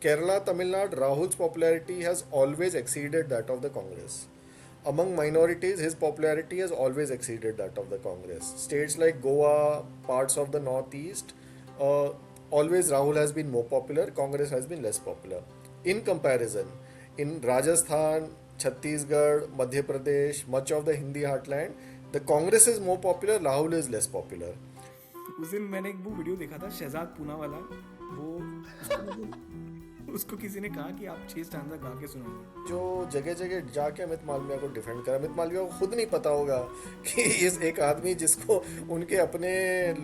Kerala, Tamil Nadu, Rahul's popularity has always exceeded that of the Congress. Among minorities, his popularity has always exceeded that of the Congress. States like Goa, parts of the Northeast, uh, always Rahul has been more popular, Congress has been less popular. In comparison, in Rajasthan, Chhattisgarh, Madhya Pradesh, much of the Hindi heartland, the Congress is more popular, Rahul is less popular. उस दिन मैंने एक वो video देखा था शहजाद पूना वाला। वो उसको मतलब उसको किसी ने कहा कि आप 6 स्टैंजा गा के सुनाइए। जो जगह जगह जाके अमित मालविया को डिफेंड करा, अमित मालविया को खुद नहीं पता होगा कि इस एक आदमी जिसको उनके अपने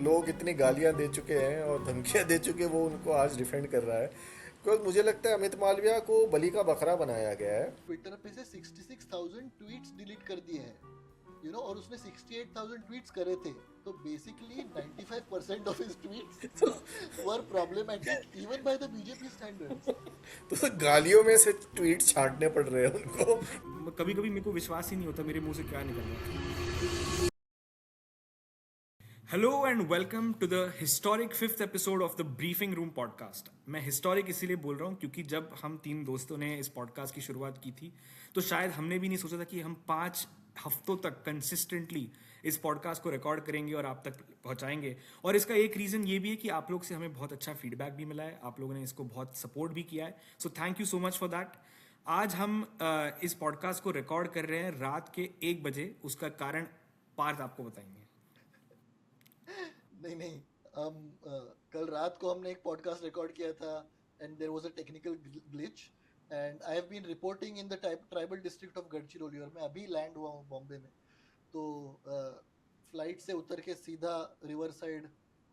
लोग इतनी गालियां दे चुके हैं और धमकियां दे चुके, वो उनको आज डिफेंड कर रहा है। बिकॉज मुझे लगता है अमित मालविया को बलि का बकरा बनाया गया है। ट्विटर पे से 66,000 ट्वीट्स डिलीट कर दिए हैं, और उसने 68,000 ट्वीट्स करे थे। तो basically 95% of his tweets were problematic even by the BJP standards. तो गालियों में से ट्वीट छांटने पड़ रहे हैं उनको। कभी कभी मेरे को विश्वास ही नहीं होता मेरे मुंह से क्या निकल रहा है। Hello and welcome to the historic 5th episode of the briefing room podcast. मैं हिस्टोरिक इसीलिए बोल रहा हूँ क्योंकि जब हम 3 दोस्तों ने इस पॉडकास्ट की शुरुआत की थी तो शायद हमने भी नहीं सोचा था कि हम 5 हफ्तों तक कंसिस्टेंटली इस पॉडकास्ट को रिकॉर्ड करेंगे और आप तक पहुंचाएंगे। और इसका एक रीज़न ये भी है कि आप लोग से हमें बहुत अच्छा फीडबैक भी मिला है, आप लोगों ने इसको बहुत सपोर्ट भी किया है। So thank you so much for that. आज हम इस पॉडकास्ट को रिकॉर्ड कर रहे हैं रात के 1 बजे। उसका कारण पार्थ आपको बताएंगे। नहीं नहीं, हम कल रात को हमने एक पॉडकास्ट रिकॉर्ड किया था and there was a technical glitch and I have been reporting in the tribal district of Gadchiroli और मैं अभी लैंड हुआ हूँ बॉम्बे में। तो फ्लाइट से उतर के सीधा रिवर साइड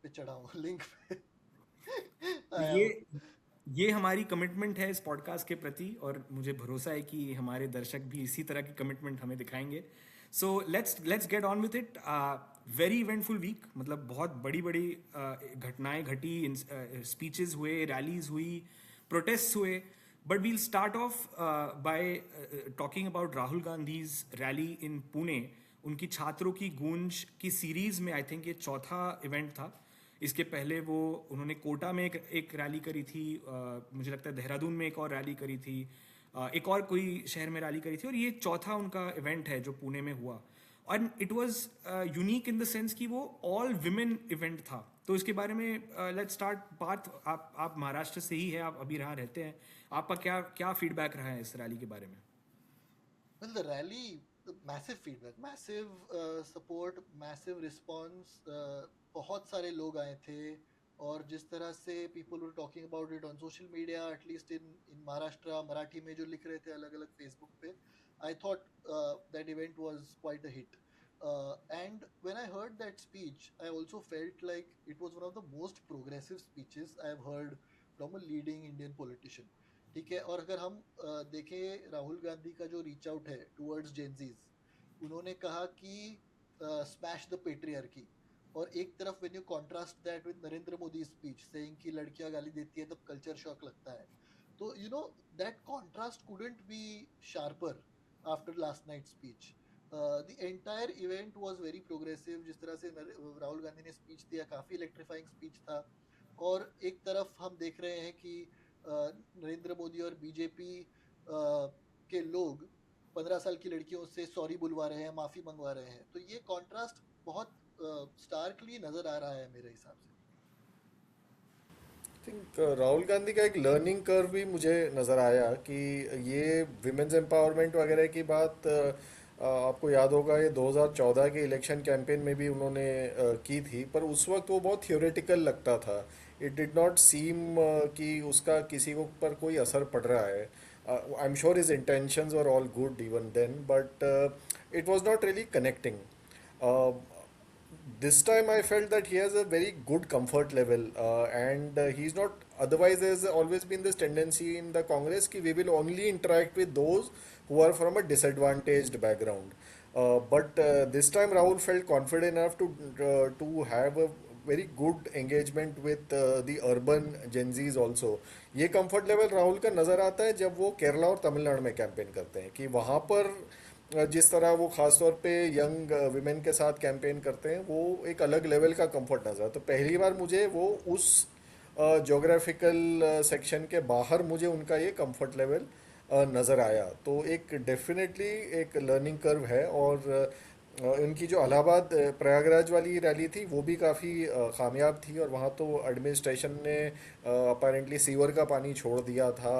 पे चढ़ा हूँ लिंक पे आया ये हूँ। ये हमारी कमिटमेंट है इस पॉडकास्ट के प्रति और मुझे भरोसा है कि हमारे दर्शक भी इसी तरह की कमिटमेंट हमें दिखाएंगे। So let's get on with it. Very eventful week, मतलब बहुत बड़ी बड़ी घटनाएं घटी, स्पीचेस हुए, रैलीज हुई, प्रोटेस्ट हुए। But we'll start off by talking about Rahul Gandhi's rally in Pune. उनकी छात्रों की गूंज की सीरीज में आई थिंक ये चौथा इवेंट था। इसके पहले वो उन्होंने कोटा में एक रैली करी थी, मुझे लगता है देहरादून में एक और रैली करी थी, एक और कोई शहर में रैली करी थी, और ये चौथा उनका इवेंट है जो पुणे में हुआ। और it was unique in the sense कि वो ऑल विमेन इवेंट था। तो इसके बारे में लेट्स स्टार्ट। पार्थ, आप महाराष्ट्र से ही है, आप अभी यहाँ रहते हैं, आपका क्या क्या फीडबैक रहा है इस रैली के बारे में? Well, the rally, massive feedback, massive support, massive response. बहुत सारे लोग आए थे और जिस तरह से people were talking about it on social media, at least in Maharashtra, Marathi में जो लिख रहे थे अलग अलग Facebook पे, I thought that event was quite a hit. And when I heard that speech, I also felt like it was one of the most progressive speeches I have heard from a leading Indian politician. ठीक है। और अगर हम देखें राहुल गांधी का जो reach out है towards Gen Zs, उन्होंने कहा कि स्मैश द पेट्रियार्की, और एक तरफ when you contrast that with Narendra Modi speech saying कि लड़कियां गाली देती है तब कल्चर शॉक लगता है, तो that contrast couldn't B sharper after last night speech. The entire event was very progressive. जिस तरह से राहुल गांधी ने स्पीच दिया, काफ़ी इलेक्ट्रीफाइंग स्पीच था। और एक तरफ हम देख रहे हैं कि नरेंद्र मोदी और बीजेपी के लोग 15 साल की लड़कियों से सॉरी बुलवा रहे हैं, माफ़ी मंगवा रहे हैं। तो ये कॉन्ट्रास्ट बहुत स्टार्कली नज़र आ रहा है मेरे हिसाब से। थिंक राहुल गांधी का एक लर्निंग कर्व भी मुझे नज़र आया कि ये विमेंस एम्पावरमेंट वगैरह की बात आपको याद होगा, ये 2014 के इलेक्शन कैंपेन में भी उन्होंने की थी, पर उस वक्त वो बहुत थियोरेटिकल लगता था। इट डिड नॉट सीम कि उसका किसी को पर कोई असर पड़ रहा है। I am sure his intentions were all good even then, but it was not really connecting. This time I felt that he has a very good comfort level, and he's not. Otherwise, there's always been this tendency in the Congress कि we will only interact with those who are from a disadvantaged background. But this time Rahul felt confident enough to have a very good engagement with the urban Gen Zs also. ये comfort level Rahul का नज़र आता है जब वो केरला और तमिलनाडु में campaign करते हैं, कि वहाँ पर जिस तरह वो खासतौर पे यंग विमेन के साथ कैंपेन करते हैं, वो एक अलग लेवल का कंफर्ट नजर। तो पहली बार मुझे वो उस जोग्राफिकल सेक्शन के बाहर मुझे उनका ये कंफर्ट लेवल नज़र आया। तो एक डेफिनेटली एक लर्निंग कर्व है। और इनकी जो इलाहाबाद प्रयागराज वाली रैली थी वो भी काफ़ी कामयाब थी। और वहाँ तो एडमिनिस्ट्रेशन ने अपेरेंटली सीवर का पानी छोड़ दिया था,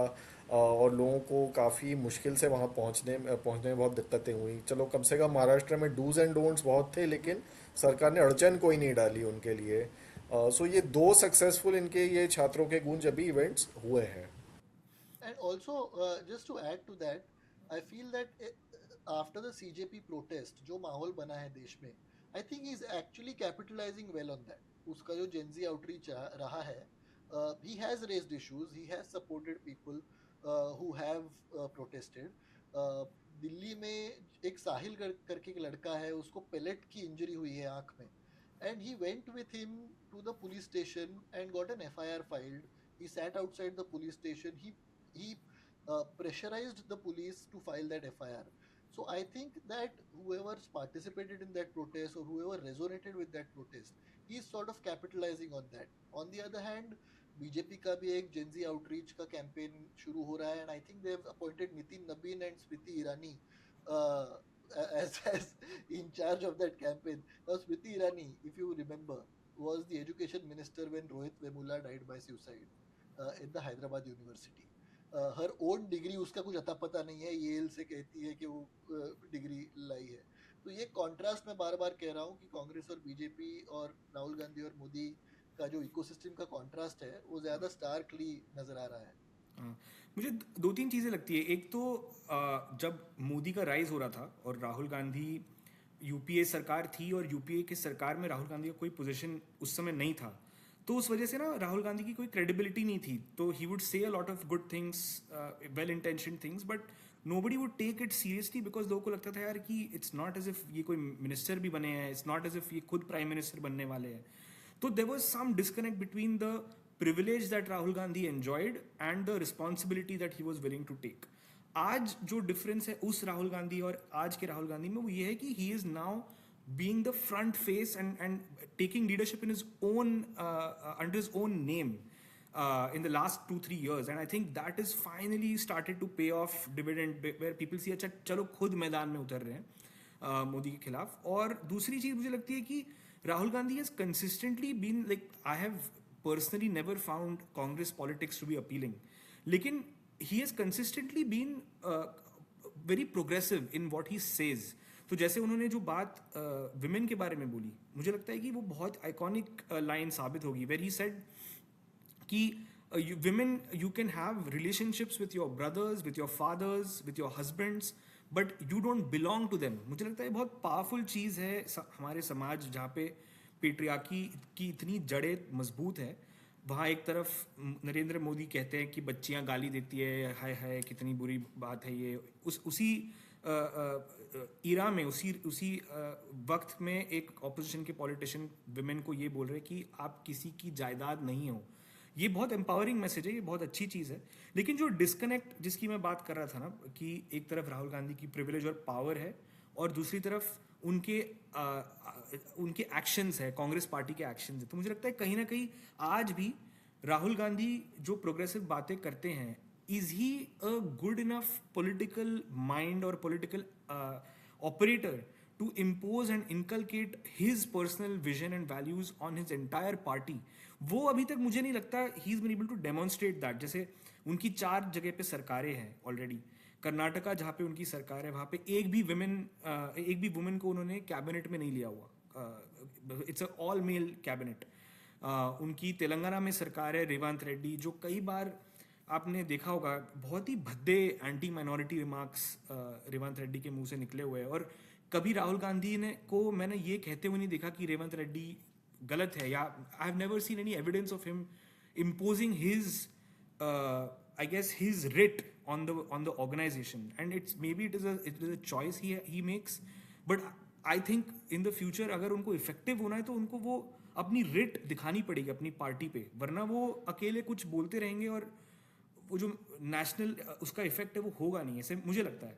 और लोगों को काफ़ी मुश्किल से वहाँ पहुँचने में बहुत दिक्कतें हुई। चलो कम से कम महाराष्ट्र में डूज एंड डोंट्स बहुत थे, लेकिन सरकार ने अड़चन कोई नहीं डाली उनके लिए। सो ये दो सक्सेसफुल इनके ये छात्रों के गूंज अभी इवेंट्स हुए हैं। And also, just to add to that, I feel that after the CJP protest, जो माहौल बना है देश में, I think he's actually capitalizing well on that. उसका जो Gen Z outreach रहा है, he has raised issues, he has supported people who have protested. Uh, Delhi में एक साहिल करके एक लड़का है, उसको पेलेट की इंजरी हुई है आंख में, and he went with him to the police station and got an FIR filed. He sat outside the police station. He pressurized the police to file that FIR. So I think that whoever participated in that protest or whoever resonated with that protest, he's sort of capitalizing on that. On the other hand, BJP का भी एक Gen Z outreach का campaign शुरू हो रहा है, and I think they have appointed Nitin Nabin and Smriti Irani as in charge of that campaign. Now Smriti Irani, if you remember, was the education minister when Rohit Vemula died by suicide in the Hyderabad University. Her own degree उसका कुछ अता पता नहीं है, L से कहती है कि वो डिग्री लाई है। तो ये कॉन्ट्रास्ट मैं बार बार कह रहा हूँ कि कांग्रेस और बीजेपी और राहुल गांधी और मोदी का जो इकोसिस्टम का कॉन्ट्रास्ट है वो ज़्यादा स्टार्कली नज़र आ रहा है। हाँ, मुझे दो तीन चीज़ें लगती है। एक तो जब मोदी का राइज हो रहा था और राहुल गांधी यूपीए सरकार थी और यूपीए की सरकार में राहुल गांधी का कोई पोजीशन उस समय नहीं था, तो उस वजह से ना राहुल गांधी की कोई क्रेडिबिलिटी नहीं थी। तो he would say a lot of good things, well intention things, but nobody would take it seriously because लोगों को लगता था यार कि इट्स नॉट एज इफ ये कोई मिनिस्टर भी बने हैं, इट्स नॉट एज इफ ये खुद प्राइम मिनिस्टर बनने वाले हैं। तो there was some disconnect between the privilege that Rahul Gandhi enjoyed and the responsibility that he was willing to take. आज जो डिफरेंस है उस राहुल गांधी और आज के राहुल गांधी में वो ये है कि he is now being the front face and taking leadership in his own under his own name in the last 2-3 years, and I think that is finally started to pay off dividend where people see अच्छा चलो खुद मैदान में उतर रहे हैं मोदी के खिलाफ। और दूसरी चीज मुझे लगती है कि Rahul Gandhi has consistently been like, I have personally never found Congress politics to be appealing, लेकिन he has consistently been very progressive in what he says. तो जैसे उन्होंने जो बात विमेन के बारे में बोली, मुझे लगता है कि वो बहुत आइकॉनिक लाइन साबित होगी, वेर ही सेड कि women, you can have relationships with your brothers, with your fathers, with your husbands, but you don't belong to them. मुझे लगता है बहुत पावरफुल चीज़ है हमारे समाज जहाँ पे पेट्रियार्की की इतनी जड़ें मजबूत है। वहाँ एक तरफ नरेंद्र मोदी कहते हैं कि बच्चियाँ गाली देती है, हाय हाय कितनी बुरी बात है ये, उसी इरा में उसी वक्त में एक ऑपोजिशन के पॉलिटिशियन विमेन को ये बोल रहे कि आप किसी की जायदाद नहीं हो। ये बहुत एम्पावरिंग मैसेज है, ये बहुत अच्छी चीज़ है। लेकिन जो डिस्कनेक्ट जिसकी मैं बात कर रहा था ना, कि एक तरफ राहुल गांधी की प्रिविलेज और पावर है और दूसरी तरफ उनके एक्शंस है, कांग्रेस पार्टी के एक्शंस है। तो मुझे लगता है कहीं ना कहीं आज भी राहुल गांधी जो प्रोग्रेसिव बातें करते हैं, is he a good enough political mind और political operator to impose and inculcate his personal vision and values on his entire party? वो अभी तक मुझे नहीं लगता he is been able to demonstrate that. जैसे उनकी 4 जगह पे सरकारें हैं ऑलरेडी। कर्नाटका जहाँ पे उनकी सरकार है, वहाँ पे एक भी वुमेन को उन्होंने कैबिनेट में नहीं लिया हुआ। It's a all mail cabinet. उनकी तेलंगाना में सरकार है, रेवंत रेड्डी, जो कई बार आपने देखा होगा बहुत ही भद्दे anti minority remarks Revanth Reddy के मुंह से निकले हुए हैं। और कभी राहुल गांधी को मैंने ये कहते हुए नहीं देखा कि रेवंत रेड्डी गलत है, या I have never seen any evidence of him imposing his I guess his writ on the organization, and it is a choice he makes, but I think in the future अगर उनको इफेक्टिव होना है तो उनको वो अपनी writ दिखानी पड़ेगी अपनी पार्टी पे, वरना वो अकेले कुछ बोलते रहेंगे और वो जो नेशनल उसका इफेक्ट है वो होगा नहीं, ऐसे मुझे लगता है।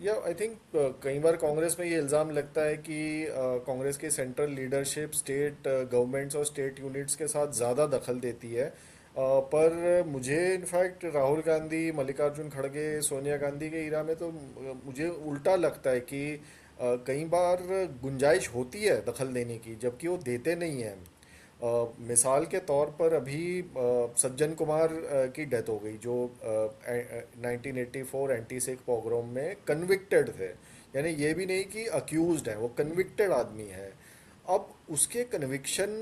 या आई थिंक कई बार कांग्रेस में ये इल्ज़ाम लगता है कि कांग्रेस की सेंट्रल लीडरशिप स्टेट गवर्नमेंट्स और स्टेट यूनिट्स के साथ ज़्यादा दखल देती है, पर मुझे इनफैक्ट राहुल गांधी, मल्लिकार्जुन खड़गे, सोनिया गांधी के इरा में तो मुझे उल्टा लगता है कि कई बार गुंजाइश होती है दखल देने की जबकि वो देते नहीं हैं। मिसाल के तौर पर अभी सज्जन कुमार की डेथ हो गई जो 1984 एंटी सिख पोग्राम में कन्विक्टेड थे, यानी ये भी नहीं कि अक्यूज्ड है, वो कन्विक्टेड आदमी है। अब उसके कन्विक्शन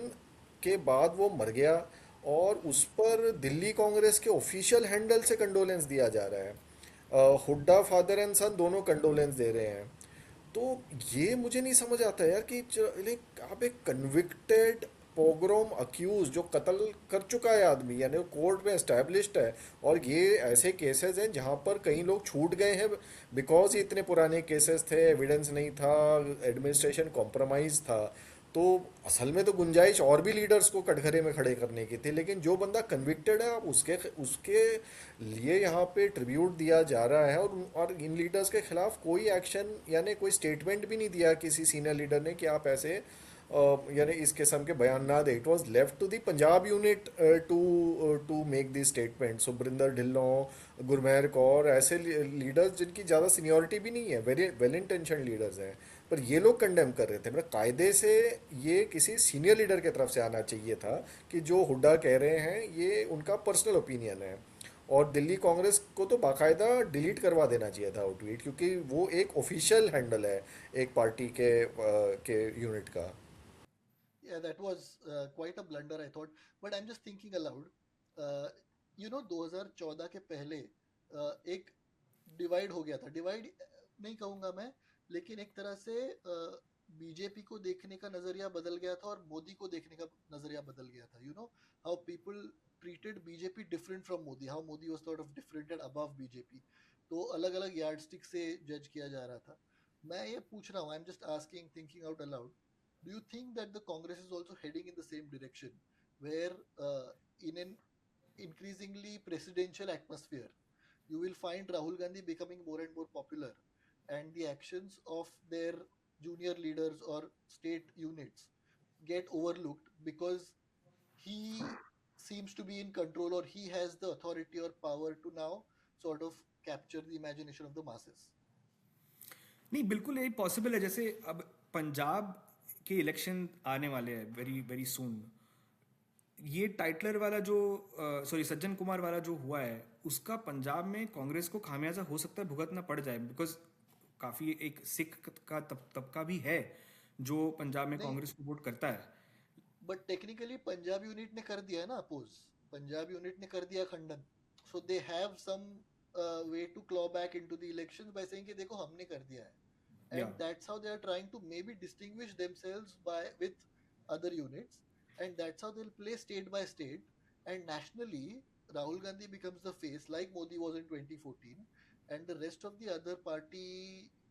के बाद वो मर गया और उस पर दिल्ली कांग्रेस के ऑफिशियल हैंडल से कंडोलेंस दिया जा रहा है। हुड्डा फादर एंड सन दोनों कंडोलेंस दे रहे हैं। तो ये मुझे नहीं समझ आता यार कि लाइक आप एक कन्विक्टेड पोग्राम अक्यूज जो कत्ल कर चुका है आदमी, यानी वो कोर्ट में एस्टैब्लिश्ड है, और ये ऐसे केसेस हैं जहाँ पर कई लोग छूट गए हैं बिकॉज ये इतने पुराने केसेस थे, एविडेंस नहीं था, एडमिनिस्ट्रेशन कॉम्प्रोमाइज था। तो असल में तो गुंजाइश और भी लीडर्स को कटघरे में खड़े करने की थी, लेकिन जो बंदा कन्विक्टेड है अब उसके उसके लिए यहाँ पे ट्रिब्यूट दिया जा रहा है, और इन लीडर्स के खिलाफ कोई एक्शन यानी कोई स्टेटमेंट भी नहीं दिया किसी सीनियर लीडर ने कि आप ऐसे यानी इस किस्म के बयान ना दे। It was left to the Punjab unit to to make the statement. Subrinder Dhillon, Gurmehar Kaur, ऐसे लीडर्स जिनकी ज़्यादा सीनियरिटी भी नहीं है, वेरी वेल इंटेंशन लीडर्स हैं, पर ये लोग कंडेम कर रहे थे। मतलब कायदे से ये किसी सीनियर लीडर की तरफ से आना चाहिए था कि जो हुड्डा कह रहे हैं ये उनका पर्सनल ओपिनियन है, और दिल्ली कांग्रेस को तो बाकायदा डिलीट करवा देना चाहिए था वो ट्वीट, क्योंकि वो एक ऑफिशियल हैंडल है एक पार्टी के यूनिट का। Yeah, that was quite a blunder, I thought. But I'm just thinking aloud. Uh, 2014 के पहले एक डिवाइड हो गया था। डिवाइड नहीं कहूंगा मैं, लेकिन एक तरह से बीजेपी को देखने का नजरिया बदल गया था और मोदी को देखने का नजरिया बदल गया था। How people treated BJP different from Modi, how Modi was sort of different and above BJP. तो अलग अलग यार्डस्टिक से जज किया जा रहा था। मैं ये पूछ रहा हूँ, I am just asking, thinking out allowed, do you think that the Congress is also heading in the same direction, where in an increasingly presidential atmosphere, you will find Rahul Gandhi becoming more and more popular, and the actions of their junior leaders or state units get overlooked because he seems to be in control, or he has the authority or power to now sort of capture the imagination of the masses? नहीं, बिल्कुल यही possible है। जैसे अब पंजाब के election आने वाले हैं वेरी वेरी सून। ये टाइटलर वाला जो सॉरी सज्जन कुमार वाला जो हुआ है उसका पंजाब में कांग्रेस को खामियाजा हो सकता है भुगतना पड़ जाए, बिकॉज काफ़ी एक सिख का तबका भी है जो पंजाब में नहीं, कांग्रेस को वोट करता है। बट टेक्निकली पंजाब यूनिट ने कर दिया है ना अपोज, पंजाब यूनिट ने कर दिया खंडन। So they have some way to claw back into the elections by saying कि देखो हमने कर दिया है, या and that's how they are trying to maybe distinguish themselves by with other units, and that's how they will play state by state, and nationally Rahul Gandhi becomes the face like Modi was in 2014, and the rest of the other party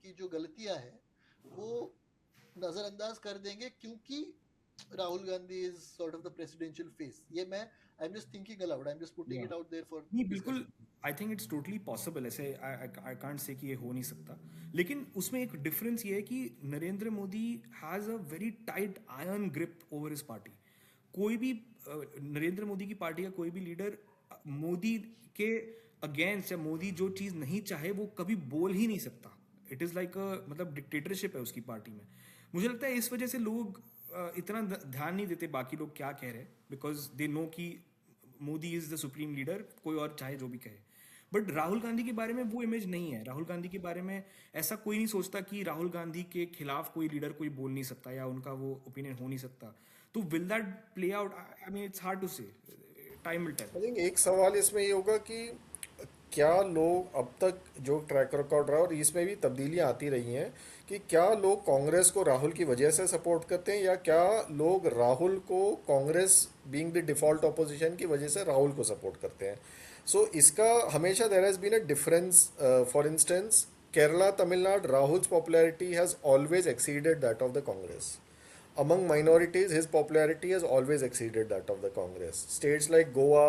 की जो गलतियां हैं वो नजरअंदाज कर देंगे, क्योंकि Rahul Gandhi is sort of the presidential face. ये मैं I am just thinking allowed, I am just putting या इट आउट देयर फॉर नहीं, बिल्कुल। Discussion. I think it's totally possible. ऐसे आई कांट से कि ये हो नहीं सकता, लेकिन उसमें एक डिफरेंस ये है कि Narendra Modi has a very tight iron grip over his party. कोई भी नरेंद्र मोदी की पार्टी का कोई भी लीडर मोदी के अगेंस्ट या मोदी जो चीज़ नहीं चाहे वो कभी बोल ही नहीं सकता। इट इज़ लाइक मतलब डिक्टेटरशिप है उसकी पार्टी में। मुझे लगता है इस वजह से लोग इतना ध्यान नहीं देते बाकी लोग क्या कह रहे हैं, बिकॉज दे नो कि Modi is the supreme leader, कोई और चाहे जो भी कहे। बट राहुल गांधी के बारे में वो इमेज नहीं है। राहुल गांधी के बारे में ऐसा कोई नहीं सोचता कि राहुल गांधी के खिलाफ कोई लीडर कोई बोल नहीं सकता या उनका वो ओपिनियन हो नहीं सकता। तो will that play out? I mean it's hard to say, time will tell. I think एक सवाल इसमें ये होगा कि क्या लोग अब तक जो ट्रैक रिकॉर्ड रहा और इसमें भी तब्दीलियां आती रही हैं, कि क्या लोग कांग्रेस को राहुल की वजह से सपोर्ट करते हैं या क्या लोग राहुल को Congress being the default opposition की वजह से राहुल को सपोर्ट करते हैं। सो इसका हमेशा there has been a difference. For instance Kerala, Tamil Nadu, Rahul's popularity has always exceeded that of the Congress. Among minorities, his popularity has always exceeded that of the Congress. States like Goa,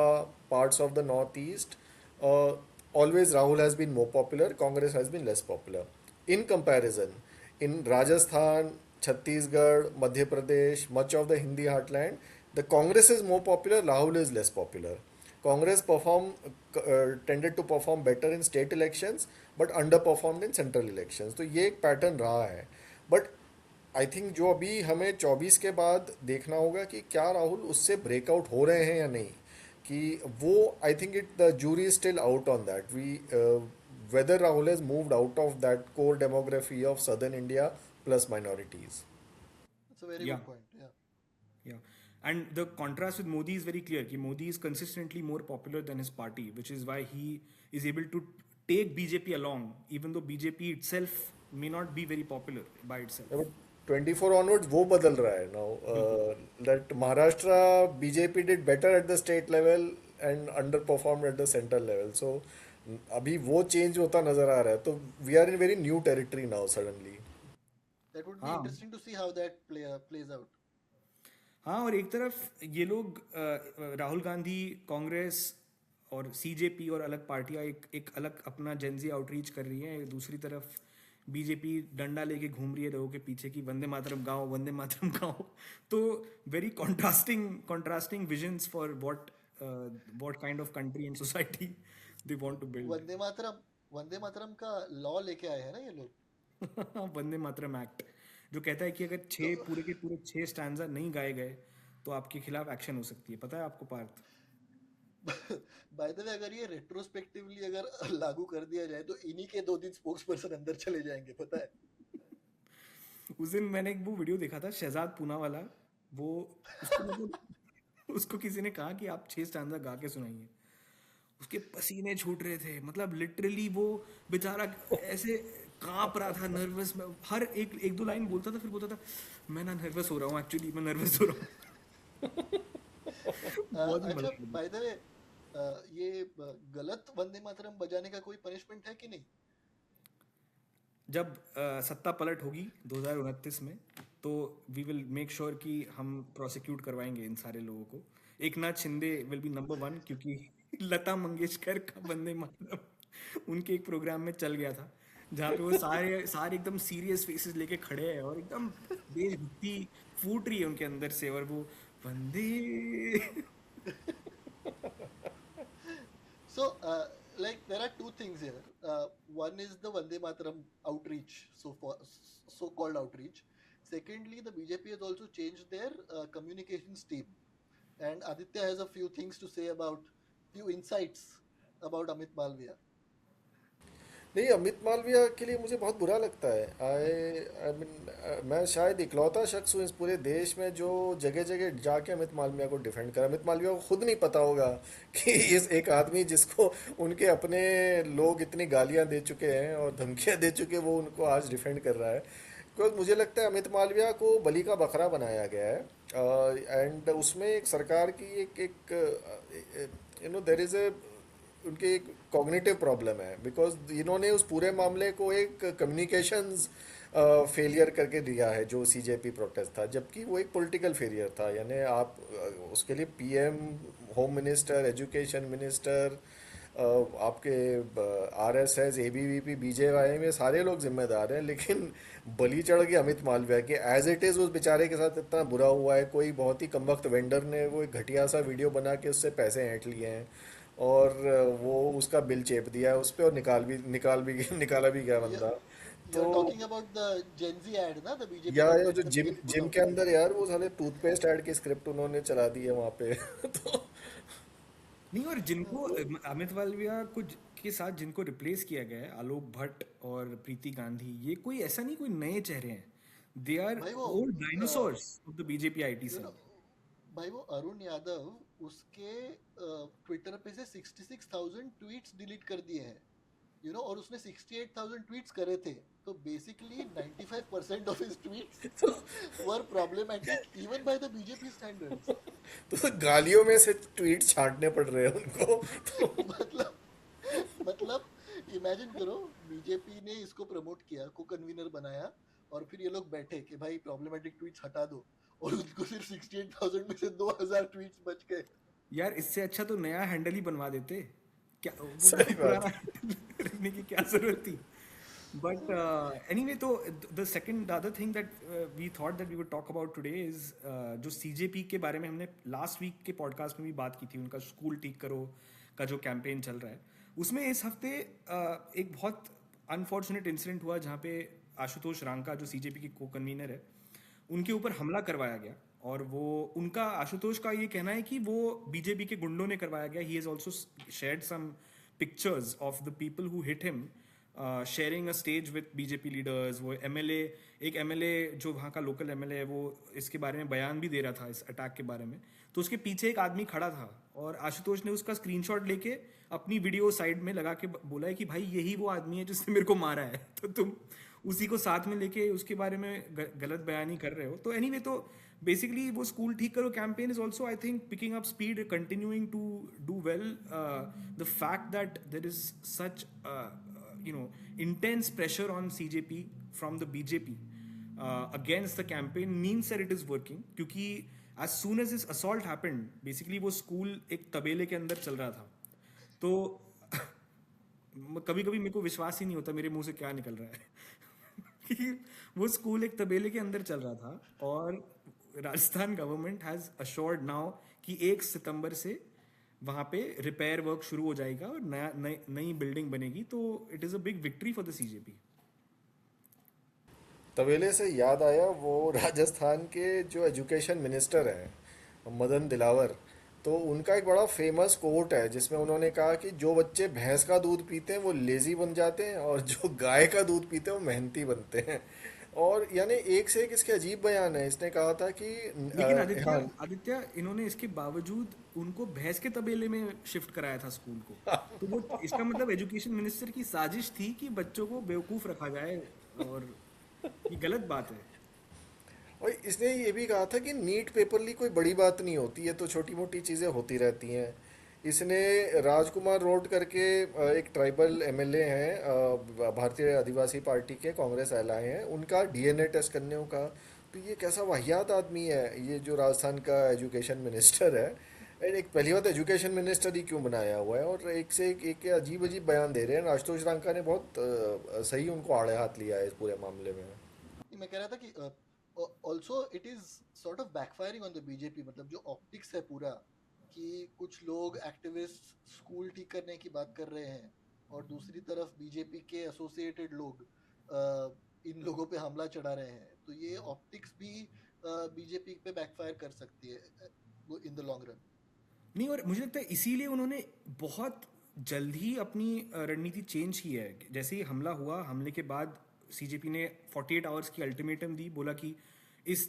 parts of the Northeast, uh, always Rahul has been more popular, Congress has been less popular. in comparison, in Rajasthan, Chhattisgarh, Madhya Pradesh, much of the Hindi heartland, the Congress is more popular, Rahul is less popular. Congress tended to perform better in state elections, but underperformed in central elections. तो ये एक pattern रहा है. But I think जो अभी हमें 24 के बाद देखना होगा कि क्या राहुल उससे ब्रेकआउट हो रहे हैं या नहीं, कि वो I think it the jury is still out on that. We whether Rahul has moved out of that core demography of southern India plus minorities. That's a very Yeah. good point. Yeah. Yeah. And the contrast with Modi is very clear. Ki Modi is consistently more popular than his party, which is why he is able to take BJP along, even though BJP itself may not be very popular by itself. Yeah, but 24 onwards वो बदल रहा है now. That Maharashtra BJP did better at the state level and underperformed at the central level. So अभी वो change होता नजर आ रहा है. तो we are in very new territory now suddenly. That would be हाँ. interesting to see how that plays out. हाँ, और एक तरफ ये लोग राहुल गांधी, कांग्रेस और सीजेपी और अलग पार्टियां एक अलग अपना जेनजी आउटरीच कर रही हैं. दूसरी तरफ बीजेपी डंडा लेके घूम रही है लोगों के पीछे की वंदे मातरम गाओ, वंदे मातरम गाओ. तो very contrasting visions for what kind of country and society they want to build. Vande Mataram का लॉ लेके आए हैं ना ये लोग. वंदे मातरम एक्ट जो कहता है कि अगर पूरे के पूरे 6 स्टैंजा नहीं गाए गए तो आपके खिलाफ एक्शन हो सकती है. पता है आपको पार्थ? बाय द वे अगर ये रेट्रोस्पेक्टिवली अगर लागू कर दिया जाए तो इन्हीं के 2 दिन स्पोक्स पर्सन अंदर चले जाएंगे, पता है. उस दिन मैंने एक वो वीडियो देखा था शहजाद पूना वाला. वो उसको किसी ने कहा कि आप 6 स्टैंजा गा के सुनाइए. उसके पसीने छूट रहे थे. मतलब लिटरली वो बेचारा ऐसे कांप रहा था, नर्वस में. हर एक दो लाइन बोलता था, फिर बोलता था मैं ना नर्वस हो रहा हूँ, एक्चुअली मैं नर्वस हो रहा हूँ. बहुत ही मजा अच्छा, बाय द वे ये गलत वंदे मातरम बजाने का कोई पनिशमेंट है कि नहीं? जब सत्ता पलट होगी 2029 में तो वी विल मेक श्योर कि हम प्रोसिक्यूट करवाएंगे इन सारे लोगों को. एक नाथ शिंदे विल बी नंबर 1 क्योंकि लता मंगेशकर का वंदे मातरम उनके एक प्रोग्राम में चल गया था जहाँ पे वो सारे एकदम सीरियस फेसेस लेके खड़े हैं और एकदम देशभक्ति फूट रही है उनके अंदर से, और वो वंदे. So, like there are 2 things here. One is the Vande Mataram outreach, so-called outreach. Secondly, the BJP has also changed their communications team, and Aditya has a few things to say about few insights about Amit Malviya. नहीं, अमित मालविया के लिए मुझे बहुत बुरा लगता है. I mean मैं शायद इकलौता शख्स हूँ इस पूरे देश में जो जगह जगह जाके अमित मालविया को डिफेंड कर. अमित मालविया को खुद नहीं पता होगा कि इस एक आदमी जिसको उनके अपने लोग इतनी गालियाँ दे चुके हैं और धमकियाँ दे चुके, वो उनको आज डिफेंड कर रहा है. बिकॉज मुझे लगता है अमित मालविया को बलि का बकरा बनाया गया है. एंड उसमें एक सरकार की एक देयर इज ए उनके एक कॉग्निटिव प्रॉब्लम है. बिकॉज इन्होंने उस पूरे मामले को एक कम्युनिकेशंस फेलियर करके दिया है जो सीजेपी प्रोटेस्ट था, जबकि वो एक पॉलिटिकल फेलियर था. यानी आप उसके लिए PM, home minister, education minister, आपके आरएसएस, एबीवीपी, बीजेवाई में सारे लोग जिम्मेदार हैं. लेकिन बलि चढ़ गया अमित मालविया के. एज इट इज़ उस बेचारे के साथ इतना बुरा हुआ है. कोई बहुत ही कमबख्त वेंडर ने वो एक घटिया सा वीडियो बना के उससे पैसे ऐंठ लिए हैं और वो उसका बिल चेप दिया है उस पर, और निकाला भी गया बंदा. You're talking about the Gen Z ad, ना, the BJP. यार जो the gym BJP put gym out. के अंदर यार वो साले टूथपेस्ट ऐड की स्क्रिप्ट उन्होंने चला दी है वहाँ पे. तो नहीं, और जिनको अमित मालविया के साथ जिनको रिप्लेस किया गया है, आलोक भट्ट और प्रीति गांधी, ये कोई ऐसा नहीं कोई नए चेहरे हैं. दे आर भाई वो old dinosaurs of the BJP IT you cell. know, भाई वो अरुण यादव उसके ट्विटर पे से 66,000 ट्वीट्स डिलीट कर दिए हैं, और उसने 68,000 ट्वीट्स करे थे. तो basically 95% of his tweets were problematic even by the BJP standards. तो गालियों में से ट्वीट छांटने पड़ रहे हैं उनको. तो मतलब इमेजिन करो, बीजेपी ने इसको प्रमोट किया, को कन्वीनर बनाया, और फिर ये लोग बैठे कि भाई प्रॉब्लमेटिक ट्वीट्स हटा दो, और उनको सिर्फ 68,000 में से 2,000 ट्वीट्स बच गए. यार इससे अच्छा तो नया हैंडल ही बनवा देते. क्या वो सही बात. पुराना हैंडल रखने की क्या जरूरत थी? But anyway, तो the other thing that we thought that we would talk about today is जो CJP के बारे में हमने लास्ट वीक के पॉडकास्ट में भी बात की थी, उनका स्कूल ठीक करो का जो कैंपेन चल रहा है, उसमें इस हफ्ते एक बहुत अनफॉर्चुनेट इंसिडेंट हुआ जहाँ पे आशुतोष रांका जो CJP के को कन्वीनर है, उनके ऊपर हमला करवाया गया। और वो उनका आशुतोष का ये कहना है कि वो बीजेपी के गुंडों ने करवाया गया। He has also shared some pictures of the people who hit him sharing a stage with BJP leaders. वो एमएलए, एक एमएलए जो वहाँ का लोकल एमएलए है, वो इसके बारे में बयान भी दे रहा था इस अटैक के बारे में। तो उसके पीछे एक आदमी खड़ा था और आशुतोष ने उसका स्क्रीनशॉट लेके अपनी वीडियो साइड में लगा के बोला है कि भाई यही वो आदमी है जिसने मेरे को मारा है। तो तुम उसी को साथ में लेके उसके बारे में गलत बयानी कर रहे हो। तो एनीवे, तो बेसिकली वो स्कूल ठीक करो campaign is also I think picking up speed, continuing to do well. The fact that there is such intense pressure on CJP from the BJP against the campaign means that it is working, क्योंकि as soon as this assault happened, basically वो school एक तबेले के अंदर चल रहा था। तो कभी कभी मेरे को विश्वास ही नहीं होता मेरे मुंह से क्या निकल रहा है कि वो स्कूल एक तबेले के अंदर चल रहा था और Rajasthan government has assured now कि 1 सितंबर से वहाँ पे रिपेयर वर्क शुरू हो जाएगा और नई बिल्डिंग बनेगी। तो it is a big victory for the CJP। तबेले से याद आया, वो राजस्थान के जो एजुकेशन मिनिस्टर हैं मदन दिलावर, तो उनका एक बड़ा फेमस कोट है जिसमें उन्होंने कहा कि जो बच्चे भैंस का दूध पीते हैं वो लेजी बन जाते हैं और जो गाय का दूध पीते हैं वो मेहनती बनते हैं। और यानी एक से एक इसके अजीब बयान है। इसने कहा था कि लेकिन हाँ। आदित्य इन्होंने इसके बावजूद उनको भैंस के तबेले में शिफ्ट कराया था स्कूल को। तो वो इसका मतलब एजुकेशन मिनिस्टर की साजिश थी कि बच्चों को बेवकूफ रखा जाए, और ये गलत बात है। और इसने ये भी कहा था कि नीट पेपर लीक कोई बड़ी बात नहीं होती है, तो छोटी मोटी चीज़ें होती रहती हैं। इसने राजकुमार रोड करके एक ट्राइबल एमएलए हैं, भारतीय आदिवासी पार्टी के कांग्रेस एलाए हैं, उनका डीएनए टेस्ट करने को कहा। तो ये कैसा वाहियात आदमी है ये जो राजस्थान का एजुकेशन मिनिस्टर है। एंड एक पहली बात, एजुकेशन मिनिस्टर ही क्यों बनाया हुआ है, और एक से एक अजीब अजीब बयान दे रहे हैं। आशुतोष रांका ने बहुत सही उनको आड़े हाथ लिया है इस पूरे मामले में। मैं कह रहा था कि also it is sort of backfiring on the BJP. मतलब जो ऑप्टिक्स है पूरा, कि कुछ लोग एक्टिविस्ट स्कूल ठीक करने की बात कर रहे हैं और दूसरी तरफ बीजेपी के एसोसिएटेड लोग इन लोगों पे हमला चढ़ा रहे हैं। तो ये ऑप्टिक्स भी बीजेपी पे बैकफायर कर सकती है इन द लॉन्ग रन। नहीं, और मुझे लगता है इसीलिए उन्होंने बहुत जल्द ही अपनी रणनीति चेंज की है। जैसे ही हमला हुआ, हमले के बाद CJP ने 48 आवर्स की अल्टीमेटम दी, बोला कि इस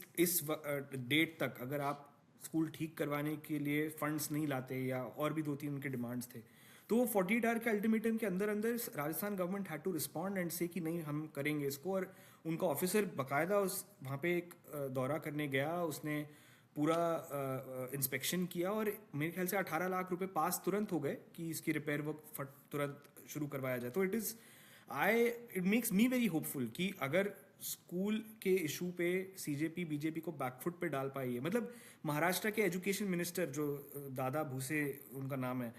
डेट तक अगर आप स्कूल ठीक करवाने के लिए फंड्स नहीं लाते, या और भी 2-3 उनके डिमांड्स थे, तो वो 48 आवर के अल्टीमेटम के अंदर अंदर Rajasthan government had to respond and say कि नहीं हम करेंगे इसको। और उनका ऑफिसर बाकायदा उस वहाँ पे एक दौरा करने गया, उसने पूरा इंस्पेक्शन किया और मेरे ख्याल से 18 लाख रुपए पास तुरंत हो गए कि इसकी रिपेयर वर्क तुरंत शुरू करवाया जाए। तो it makes me very hopeful कि अगर स्कूल के इशू पे CJP बीजेपी को बैकफुट पे डाल पाई है। मतलब महाराष्ट्र के एजुकेशन मिनिस्टर जो दादा भूसे उनका नाम है,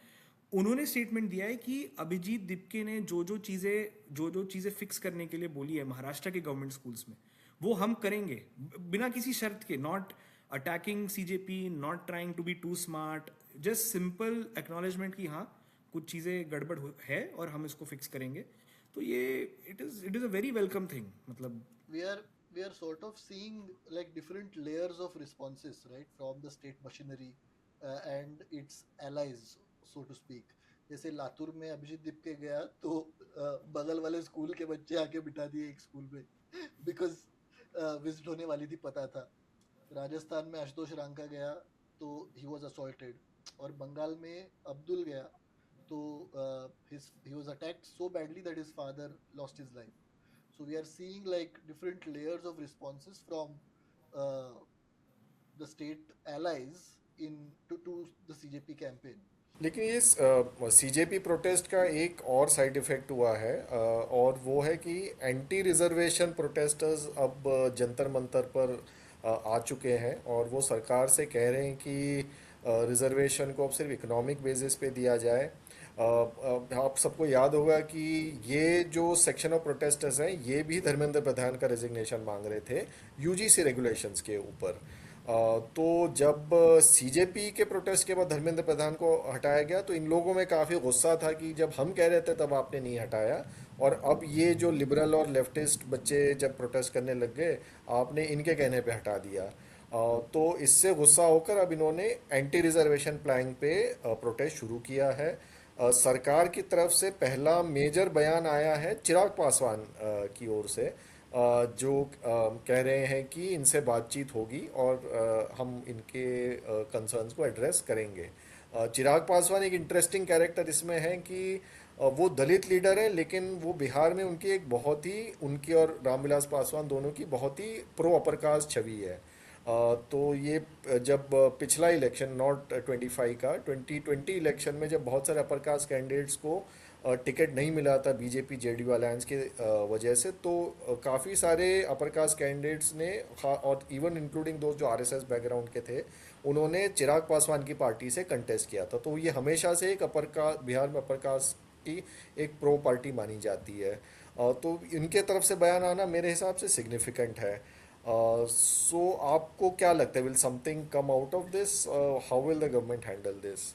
उन्होंने स्टेटमेंट दिया है कि अभिजीत दिपके ने जो चीज़ें फिक्स करने के लिए बोली है महाराष्ट्र के गवर्नमेंट स्कूल्स में, वो हम करेंगे बिना किसी शर्त के। Not attacking CJP, not trying to be too smart, just simple acknowledgement कि हाँ कुछ चीज़ें गड़बड़ है और हम इसको फिक्स करेंगे। तो ये it is a very welcome thing. मतलब we are sort of seeing like different layers of responses, right, from the state machinery and its allies, so to speak. जैसे लातूर में अभिजीत दिपके गया तो बगल वाले स्कूल के बच्चे आके बिठा दिए एक स्कूल में बिकॉज विजिट होने वाली थी, पता था। राजस्थान में आशुतोष रांका गया तो ही वॉज असॉल्टेड, और बंगाल में अब्दुल गया तो he was attacked so badly that his father lost his life. So we are seeing like different layers of responses from uh, the state allies to the CJP campaign. लेकिन ये CJP protest का एक और side effect हुआ है, और वो है कि एंटी रिजर्वेशन प्रोटेस्टर्स अब जंतर मंतर पर आ चुके हैं और वो सरकार से कह रहे हैं कि रिजर्वेशन को अब सिर्फ इकोनॉमिक बेसिस पे दिया जाए। आप सबको याद होगा कि ये जो सेक्शन ऑफ प्रोटेस्टर्स हैं ये भी धर्मेंद्र प्रधान का रेजिग्नेशन मांग रहे थे यूजीसी रेगुलेशंस के ऊपर। तो जब सीजेपी के प्रोटेस्ट के बाद धर्मेंद्र प्रधान को हटाया गया तो इन लोगों में काफ़ी गुस्सा था कि जब हम कह रहे थे तब आपने नहीं हटाया, और अब ये जो लिबरल और लेफ्टिस्ट बच्चे जब प्रोटेस्ट करने लग गए आपने इनके कहने पे हटा दिया। तो इससे गुस्सा होकर अब इन्होंने एंटी रिजर्वेशन प्लान पे प्रोटेस्ट शुरू किया है। सरकार की तरफ से पहला मेजर बयान आया है चिराग पासवान की ओर से, जो कह रहे हैं कि इनसे बातचीत होगी और हम इनके कंसर्न्स को एड्रेस करेंगे। चिराग पासवान एक इंटरेस्टिंग कैरेक्टर इसमें है कि वो दलित लीडर है, लेकिन वो बिहार में उनकी एक बहुत ही, उनकी और रामविलास पासवान दोनों की बहुत ही प्रो अपर कास्ट छवि है। तो ये जब पिछला इलेक्शन, नॉट 25 का, 2020 इलेक्शन में जब बहुत सारे अपर कास्ट कैंडिडेट्स को टिकट नहीं मिला था बीजेपी जेडीयू अलायंस के वजह से, तो काफ़ी सारे अपर कास्ट कैंडिडेट्स ने, और इवन इंक्लूडिंग दोस्त जो आरएसएस बैकग्राउंड के थे, उन्होंने चिराग पासवान की पार्टी से कंटेस्ट किया था। तो ये हमेशा से एक अपर कास्ट, बिहार में अपर कास्ट की एक प्रो पार्टी मानी जाती है। तो इनके तरफ से बयान आना मेरे हिसाब से सिग्निफिकेंट है। सो आपको क्या लगता है, will something come out of this, how will the government handle this?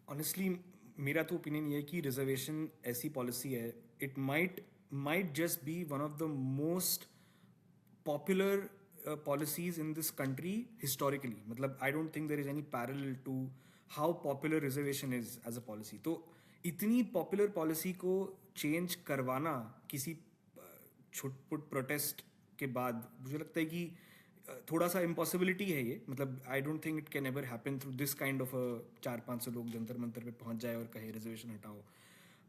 Honestly मेरा तो ओपिनियन ये है कि रिजर्वेशन ऐसी पॉलिसी है, it might just be one of the most popular policies in this country historically. मतलब I don't think there is any parallel to how popular reservation is as a policy. तो इतनी popular policy को change करवाना किसी छुटपुट protest के बाद, मुझे लगता है कि थोड़ा सा इम्पॉसिबिलिटी है ये। मतलब I don't think it can ever happen through this kind of 400-500 लोग जंतर मंतर पे पहुंच जाए और कहे रिजर्वेशन हटाओ।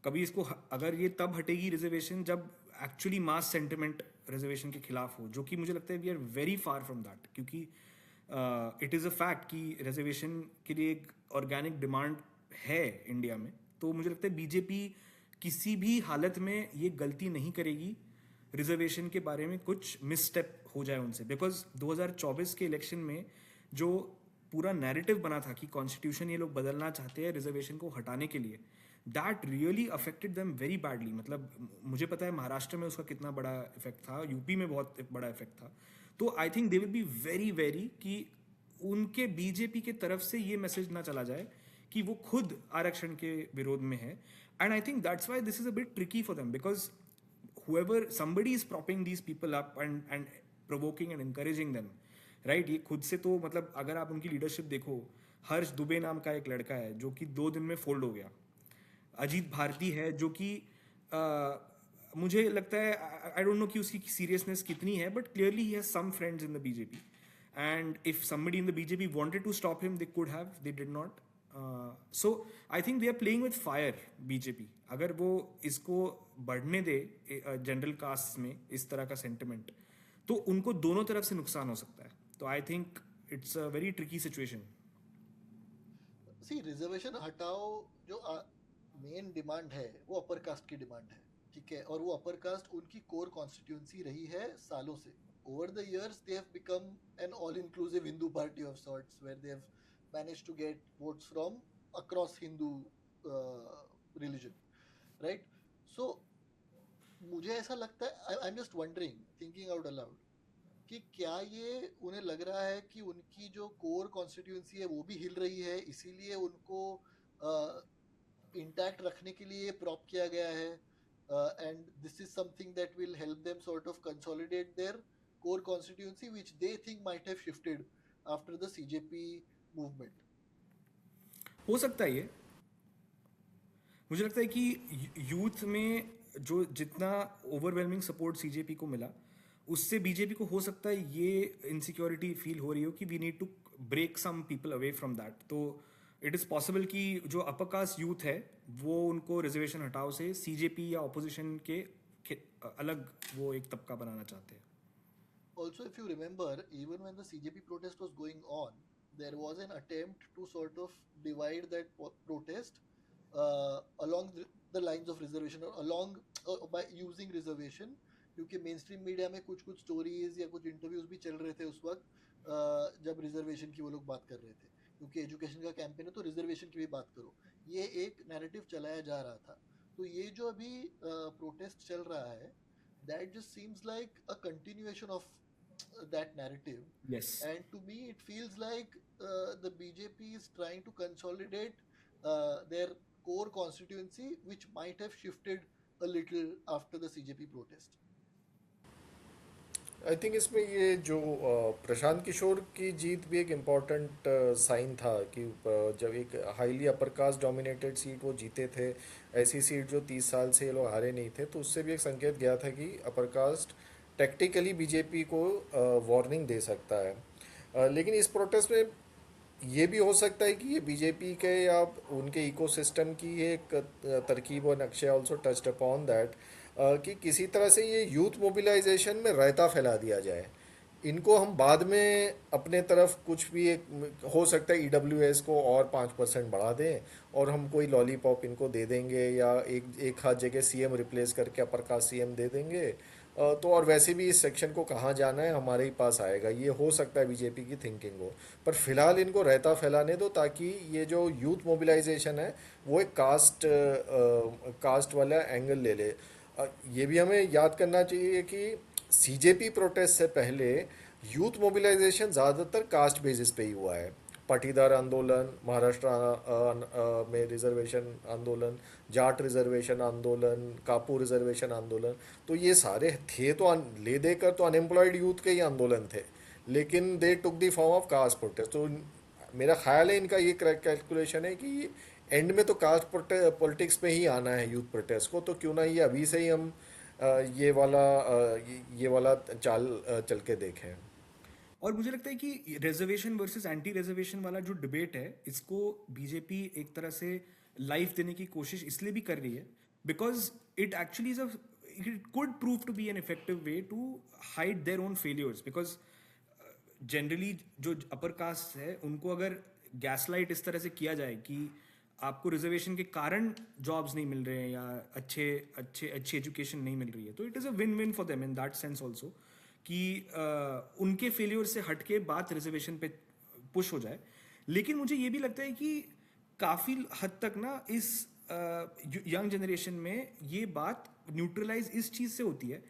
कभी इसको अगर ये तब हटेगी रिजर्वेशन जब एक्चुअली मास सेंटिमेंट रिजर्वेशन के खिलाफ हो, जो कि मुझे लगता है we are very far from that, क्योंकि इट इज़ अ फैक्ट कि रिजर्वेशन के लिए एक ऑर्गेनिक डिमांड है इंडिया में। तो मुझे लगता है बीजेपी किसी भी हालत में ये गलती नहीं करेगी रिजर्वेशन के बारे में कुछ मिसस्टेप हो जाए उनसे, बिकॉज 2024 के इलेक्शन में जो पूरा नैरेटिव बना था कि कॉन्स्टिट्यूशन ये लोग बदलना चाहते हैं रिजर्वेशन को हटाने के लिए, that really affected them very badly. मतलब मुझे पता है महाराष्ट्र में उसका कितना बड़ा इफेक्ट था, यूपी में बहुत बड़ा इफेक्ट था। तो I think they will be very very कि उनके बीजेपी के तरफ से ये मैसेज ना चला जाए कि वो खुद आरक्षण के विरोध में है। And I think that's why this is a bit tricky for them, because whoever somebody is propping these people up and provoking and encouraging them, right? ये खुद से तो मतलब अगर आप उनकी लीडरशिप देखो, हर्ष दुबे नाम का एक लड़का है जो कि 2 दिन में फोल्ड हो गया। अजीत भारती है जो कि मुझे लगता है, आई डोंट नो कि उसकी सीरियसनेस कितनी है, but clearly he has some friends in the BJP, and if somebody in the BJP wanted to stop him they could have, they did not. So I think they are playing with fire BJP. अगर वो इसको बढ़ने दे general caste में इस तरह का sentiment, तो उनको दोनों तरफ से नुकसान हो सकता है। तो I think it's a very tricky situation. See reservation हटाओ जो मेन डिमांड है वो अपर कास्ट की डिमांड है, ठीक है, और वो अपर कास्ट उनकी कोर कॉन्स्टिट्यूंसी रही है सालों से। Over the years they have become an all inclusive Hindu party of sorts where they have managed to get votes from across Hindu religion, right? So मुझे ऐसा लगता है, I am just wondering, thinking out allowed, कि क्या ये उन्हें लग रहा है कि उनकी जो कोर कॉन्स्टिट्यूंसी है वो भी हिल रही है, इसीलिए उनको इंटैक्ट रखने के लिए प्रॉप किया गया है, and this is something that will help them sort of consolidate there core constituency which they think might have shifted after the CJP movement. हो सकता है ये। मुझे लगता है कि यूथ में जो जितना ओवरवेलमिंग सपोर्ट सीजेपी को मिला, उससे बीजेपी को हो सकता है ये इनसिक्योरिटी फील हो रही हो कि we need to break some people away from that. तो इट इज़ पॉसिबल कि जो अपर कास्ट यूथ है वो उनको रिजर्वेशन हटाओ से सीजेपी या ऑपोजिशन के अलग वो एक तबका बनाना चाहते हैं। Also, if you remember, even when the CJP protest was going on, there was an attempt to sort of divide that protest along the lines of reservation, or along by using reservation, क्योंकि main stream media में कुछ कुछ stories या कुछ interviews भी चल रहे थे उस वक्त जब रिजर्वेशन की वो लोग बात कर रहे थे, क्योंकि एजुकेशन का कैंपेन है तो रिजर्वेशन की भी बात करो, ये एक नैरेटिव चलाया जा रहा था। तो ये जो अभी प्रोटेस्ट चल रहा है, that just seems like a continuation of that narrative. Yes. And to me it feels like the BJP is trying to consolidate their core constituency, which might have shifted a little after the CJP protest. I think इसमें ये जो प्रशांत किशोर की जीत भी एक important sign था कि जब एक highly upper caste dominated seat वो जीते थे, ऐसी सीट जो 30 साल से ये लोग हारे नहीं थे, तो उससे भी एक संकेत गया था कि अपर कास्ट टेक्टिकली बीजेपी को वार्निंग दे सकता है। लेकिन इस प्रोटेस्ट में ये भी हो सकता है कि ये बीजेपी के या उनके इकोसिस्टम की एक तरकीब और नक्शे ऑल्सो टच्ड अपॉन दैट कि किसी तरह से ये यूथ मोबिलाइजेशन में रायता फैला दिया जाए। इनको हम बाद में अपने तरफ कुछ भी एक हो सकता है ईडब्ल्यूएस को और 5% बढ़ा दें और हम कोई लॉलीपॉप इनको दे देंगे या एक हाथ जगह सीएम रिप्लेस करके अपर कास्ट सीएम दे देंगे, तो और वैसे भी इस सेक्शन को कहाँ जाना है हमारे ही पास आएगा, ये हो सकता है बीजेपी की थिंकिंग हो। पर फिलहाल इनको रायता फैलाने दो ताकि ये जो यूथ मोबिलाइजेशन है वो एक कास्ट वाला एंगल ले ले। ये भी हमें याद करना चाहिए कि सीजेपी प्रोटेस्ट से पहले यूथ मोबिलाइजेशन ज़्यादातर कास्ट बेसिस पे ही हुआ है। पाटीदार आंदोलन, महाराष्ट्र में रिजर्वेशन आंदोलन, जाट रिजर्वेशन आंदोलन, कापू रिजर्वेशन आंदोलन, तो ये सारे थे तो ले देकर तो अनएम्प्लॉयड यूथ के ही आंदोलन थे, लेकिन they took the form of caste protest. तो मेरा ख्याल है इनका ये कैलकुलेशन है कि एंड में तो कास्ट पॉलिटिक्स में ही आना है यूथ प्रोटेस्ट को, तो क्यों ना ये अभी से ही हम ये वाला चाल चल के देखें। और मुझे लगता है कि रिजर्वेशन वर्सेस एंटी रिजर्वेशन वाला जो डिबेट है, इसको बीजेपी एक तरह से लाइफ देने की कोशिश इसलिए भी कर रही है because it actually is it could prove to be an effective way to hide their own failures. Because generally जो अपर कास्ट है उनको अगर गैसलाइट इस तरह से किया जाए कि आपको रिजर्वेशन के कारण जॉब्स नहीं मिल रहे हैं या अच्छी एजुकेशन नहीं मिल रही है, तो it is a win win for them in that sense also कि उनके फेलियर से हट के बात रिजर्वेशन पे पुश हो जाए। लेकिन मुझे ये भी लगता है कि काफ़ी हद तक ना इस यंग जनरेशन में ये बात न्यूट्रलाइज इस चीज़ से होती है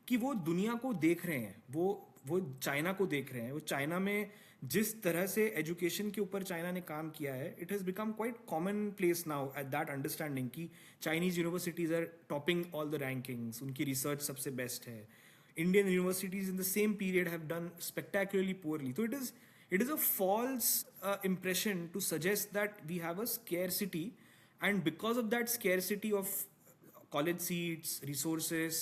कि वो दुनिया को देख रहे हैं, वो चाइना को देख रहे हैं। वो चाइना में जिस तरह से एजुकेशन के ऊपर चाइना ने काम किया है, it has become quite common place now at that understanding कि Chinese universities are topping all the rankings, उनकी रिसर्च सबसे बेस्ट है। Indian universities in the same period have done spectacularly poorly. So it is a false impression to suggest that we have a scarcity, and because of that scarcity of college seats, resources,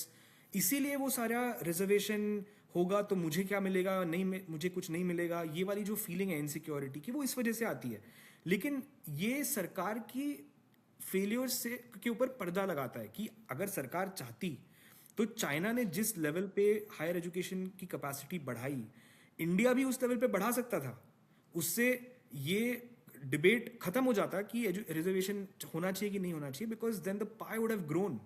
इसीलिए वो सारा reservation होगा तो मुझे क्या मिलेगा, नहीं मुझे कुछ नहीं मिलेगा, ये वाली जो फीलिंग है इनसिक्योरिटी की, वो इस वजह से आती है। लेकिन ये सरकार की फेलियर से के ऊपर पर्दा लगाता है कि अगर सरकार चाहती तो चाइना ने जिस लेवल पे हायर एजुकेशन की कैपेसिटी बढ़ाई, इंडिया भी उस लेवल पे बढ़ा सकता था। उससे ये डिबेट खत्म हो जाता कि रिजर्वेशन होना चाहिए कि नहीं होना चाहिए, because then the pie would have grown.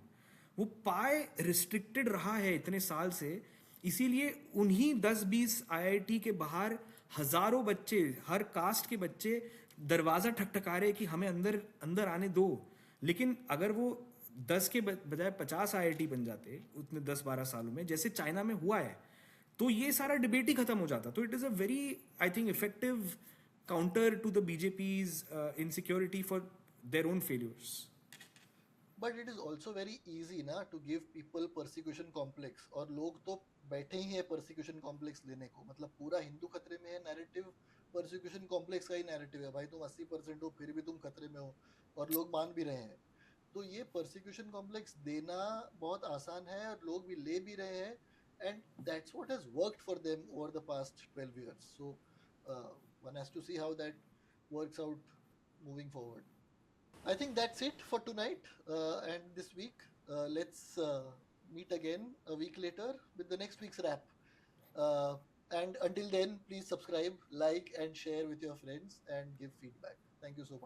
वो पाई रिस्ट्रिक्टेड रहा है इतने साल से, इसीलिए उन्हीं 10-20 आईआईटी के बाहर हजारों बच्चे, हर कास्ट के बच्चे दरवाज़ा ठकठका रहे कि हमें अंदर अंदर आने दो। लेकिन अगर वो 10 के बजाय 50 आईआईटी बन जाते उतने 10-12 सालों में, जैसे चाइना में हुआ है, तो ये सारा डिबेट ही खत्म हो जाता। तो it is a very, I think, effective counter to the BJP's insecurity for their own failures. But it is also very easy ना to give people persecution complex, और लोग तो बैठे ही हैं परसिक्यूशन कॉम्प्लेक्स लेने को। मतलब पूरा हिंदू खतरे में है नैरेटिव, परसिक्यूशन कॉम्प्लेक्स का ही नैरेटिव है। भाई तुम 80% हो फिर भी तुम खतरे में हो, और लोग मान भी रहे हैं। तो ये परसिक्यूशन कॉम्प्लेक्स देना बहुत आसान है और लोग भी ले भी रहे हैं, and that's what has worked for them over the past 12 years. So one has to see how that works out moving forward. I think that's it for tonight and this week. Let's meet again a week later with the next week's wrap. Uh, and until then, please subscribe, like, and share with your friends and give feedback. Thank you so much.